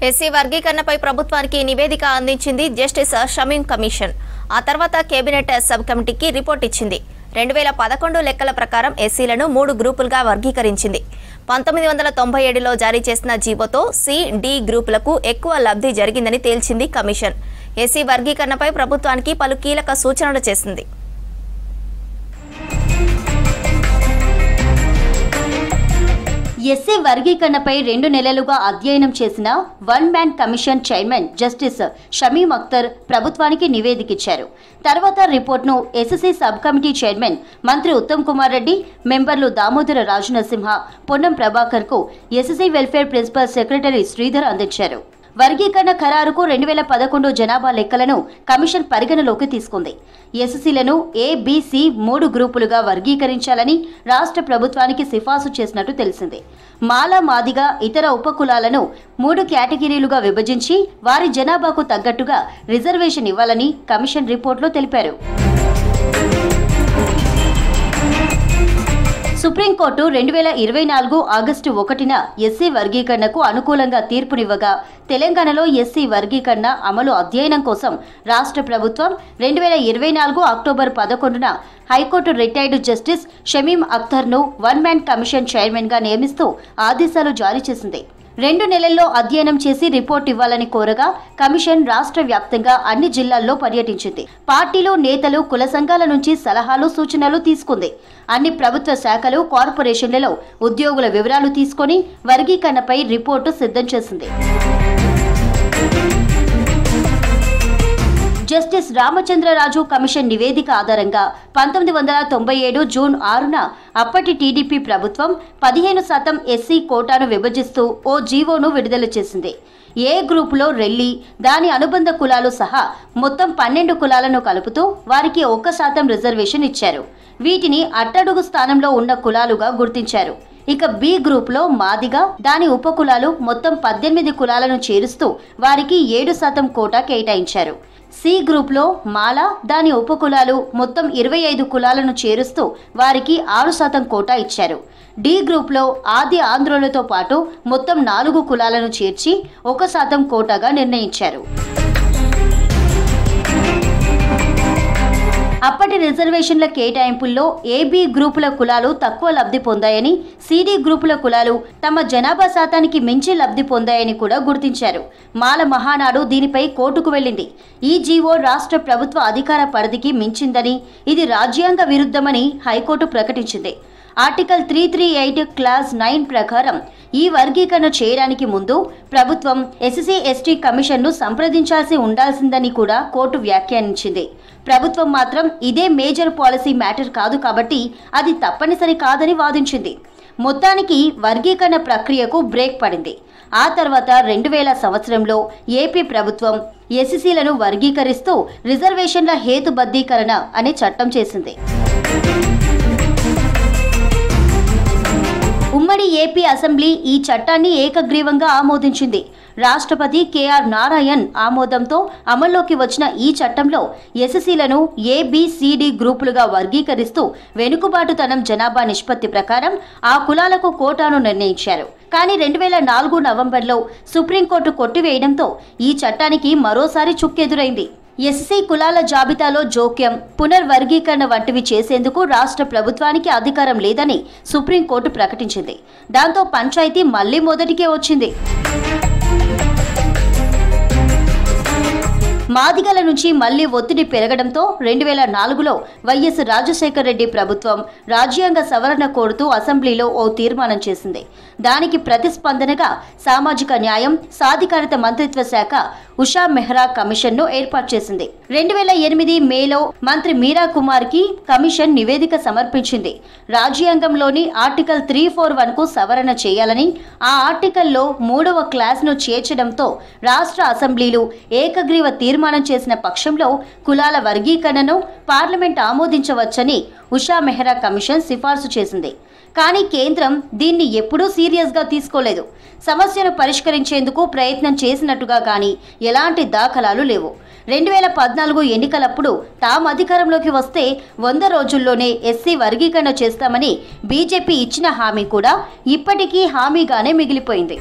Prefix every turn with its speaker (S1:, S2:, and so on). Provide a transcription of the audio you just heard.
S1: SC వర్గీకరణపై ప్రభుత్వానికి నివేదిక అందించింది జస్టిస్ షమీం కమిషన్. ఆ తర్వాత కేబినెట్ సబ్ కమిటీకి రిపోర్ట్ ఇచ్చింది. 2011 లెక్కల ప్రకారం ఎస్సీలను 3 గ్రూపులుగా వర్గీకరించింది. 1997లో జారీ చేసిన జీవోతో సి, డి గ్రూపులకు ఎక్కువ లబ్ధి జరిగిందని తేల్చింది కమిషన్. ఎస్సీ వర్గీకరణపై ప్రభుత్వానికి పలు కీలక సూచనలు చేసింది.
S2: ఎస్సీ వర్గీకరణపై 2 నెలలుగా అధ్యయనం చేసిన one man commission chairman justice Shameem Akhtar ప్రభుత్వానికి నివేదిక ఇచ్చారు. తర్వాత రిపోర్ట్ను ఎస్ఎస్సీ సబ్ కమిటీ చైర్మన్ మంత్రి ఉత్తమ్ కుమార్ రెడ్డి, మెంబర్లు దామోదర రాజనరసింహ, పొన్నం ప్రభాకర్కు SSC welfare principal secretary Sridhar అందించారు. వర్గీకరణ ఖరారుకు 2011 జనాభా లెక్కలను కమిషన్ పరిగణలోకి తీసుకుంది. ఎస్సీలను ఏ, బి, సి 3 గ్రూపులుగా వర్గీకరించాలని రాష్ట్ర ప్రభుత్వానికి సిఫార్సు చేసినట్టు తెలిసింది. మాల, మాదిగ, ఇతర ఉపకులాలను 3 కేటగిరీలుగా విభజించి వారి జనాభాకు తగ్గట్టుగా రిజర్వేషన్ ఇవ్వాలని కమిషన్ రిపోర్టులో తెలిపారు. సుప్రీంకోర్టు 2024 ఆగస్టు 1న ఎస్సీ వర్గీకరణకు అనుకూలంగా తీర్పునివ్వగా తెలంగాణలో ఎస్సీ వర్గీకరణ అమలు అధ్యయనం కోసం రాష్ట్ర ప్రభుత్వం 2024 అక్టోబర్ 11న హైకోర్టు రిటైర్డ్ జస్టిస్ షమీం అఖ్తర్ను వన్ మ్యాన్ కమిషన్ చైర్మన్గా నియమిస్తూ ఆదేశాలు జారీ చేసింది. 2 నెలల్లో అధ్యయనం చేసి రిపోర్ట్ ఇవ్వాలని కోరగా కమిషన్ రాష్ట్ర వ్యాప్తంగా అన్ని జిల్లాల్లో పర్యటించింది. పార్టీలు, నేతలు, కుల సంఘాల నుంచి సలహాలు, సూచనలు తీసుకుంది. అన్ని ప్రభుత్వ శాఖలు, కార్పొరేషన్లలో ఉద్యోగుల వివరాలు తీసుకొని వర్గీకరణపై రిపోర్టు సిద్ధం చేసింది. జస్టిస్ రామచంద్రరాజు కమిషన్ నివేదిక ఆధారంగా 1997 జూన్ 6న అప్పటి టీడీపీ ప్రభుత్వం 15% ఎస్సీ కోటాను విభజిస్తూ ఓ జీవోను విడుదల చేసింది. ఏ గ్రూపులో రెల్లి, దాని అనుబంధ కులాలు సహా మొత్తం 12 కులాలను కలుపుతూ వారికి 1% రిజర్వేషన్ ఇచ్చారు. వీటిని అట్టడుగు స్థానంలో ఉన్న కులాలుగా గుర్తించారు. ఇక బి గ్రూపులో మాదిగ, దాని ఉపకులాలు మొత్తం 18 కులాలను చేరుస్తూ వారికి 7% కోటా కేటాయించారు. సి గ్రూప్లో మాల, దాని ఉపకులాలు మొత్తం 25 కులాలను చేరుస్తూ వారికి 6% కోటా ఇచ్చారు. డి గ్రూప్లో ఆది ఆంధ్రులతో పాటు మొత్తం 4 కులాలను చేర్చి 1% కోటాగా నిర్ణయించారు. అప్పటి రిజర్వేషన్ల కేటాయింపుల్లో ఏబీ గ్రూపుల కులాలు తక్కువ లబ్ధి పొందాయని, సిడి గ్రూపుల కులాలు తమ జనాభా శాతానికి మించి లబ్ధి పొందాయని కూడా గుర్తించారు. మాల మహానాడు దీనిపై కోర్టుకు వెళ్లింది. ఈ జీవో రాష్ట్ర ప్రభుత్వ అధికార పరిధికి మించిందని, ఇది రాజ్యాంగ విరుద్ధమని హైకోర్టు ప్రకటించింది. ఆర్టికల్ 338 క్లాస్ 9 ప్రకారం ఈ వర్గీకరణ చేయడానికి ముందు ప్రభుత్వం ఎస్సీ ఎస్టీ కమిషన్ను సంప్రదించాల్సి ఉండాల్సిందని కూడా కోర్టు వ్యాఖ్యానించింది. ప్రభుత్వం మాత్రం ఇదే మేజర్ పాలసీ మ్యాటర్ కాదు కాబట్టి అది తప్పనిసరి కాదని వాదించింది. మొత్తానికి వర్గీకరణ ప్రక్రియకు బ్రేక్ పడింది. ఆ తర్వాత 2000 సంవత్సరంలో ఏపీ ప్రభుత్వం ఎస్సీలను వర్గీకరిస్తూ రిజర్వేషన్ల హేతుబద్ధీకరణ అనే చట్టం చేసింది. ఉమ్మడి ఏపీ అసెంబ్లీ ఈ చట్టాన్ని ఏకగ్రీవంగా ఆమోదించింది. రాష్ట్రపతి కేఆర్ నారాయణ్ ఆమోదంతో అమల్లోకి వచ్చిన ఈ చట్టంలో ఎస్సీలను ఏబిసిడి గ్రూపులుగా వర్గీకరిస్తూ వెనుకబాటుతనం జనాభా నిష్పత్తి ప్రకారం ఆ కులాలకు కోటాను నిర్ణయించారు. కానీ 2004 నవంబర్లో సుప్రీంకోర్టు కొట్టివేయడంతో ఈ చట్టానికి మరోసారి చుక్కెదురైంది. ఎస్సీ కులాల జాబితాలో జోక్యం, పునర్వర్గీకరణ వంటివి చేసేందుకు రాష్ట్ర ప్రభుత్వానికి అధికారం లేదని సుప్రీంకోర్టు ప్రకటించింది. దాంతో పంచాయతీ మళ్లీ మొదటికే వచ్చింది. మాదిగల నుంచి మళ్లీ ఒత్తిడి పెరగడంతో 2004లో వైఎస్ రాజశేఖర రెడ్డి ప్రభుత్వం రాజ్యాంగ సవరణ కోరుతూ అసెంబ్లీలో ఓ తీర్మానం చేసింది. దానికి ప్రతిస్పందనగా సామాజిక న్యాయం, సాధికారత మంత్రిత్వ శాఖ ఉషా మెహ్రా కమిషన్ను ఏర్పాటు చేసింది. 2008 మేలో మంత్రి మీరా కుమార్కి కమిషన్ నివేదిక సమర్పించింది. రాజ్యాంగంలోని ఆర్టికల్ 341కు సవరణ చేయాలని, ఆ ఆర్టికల్లో 3వ క్లాస్ను చేర్చడంతో రాష్ట్ర అసెంబ్లీలు ఏకగ్రీవ తీర్మానం చేసిన పక్షంలో కులాల వర్గీకరణను పార్లమెంట్ ఆమోదించవచ్చని ఉషా మెహ్రా కమిషన్ సిఫార్సు చేసింది. కానీ కేంద్రం దీన్ని ఎప్పుడూ సీరియస్గా తీసుకోలేదు. సమస్యను పరిష్కరించేందుకు ప్రయత్నం చేసినట్టుగా కానీ ఎలాంటి దాఖలాలు లేవు. 2014 ఎన్నికలప్పుడు తాము అధికారంలోకి వస్తే 100 రోజుల్లోనే ఎస్సీ వర్గీకరణ చేస్తామని బీజేపీ ఇచ్చిన హామీ కూడా ఇప్పటికీ హామీగానే మిగిలిపోయింది.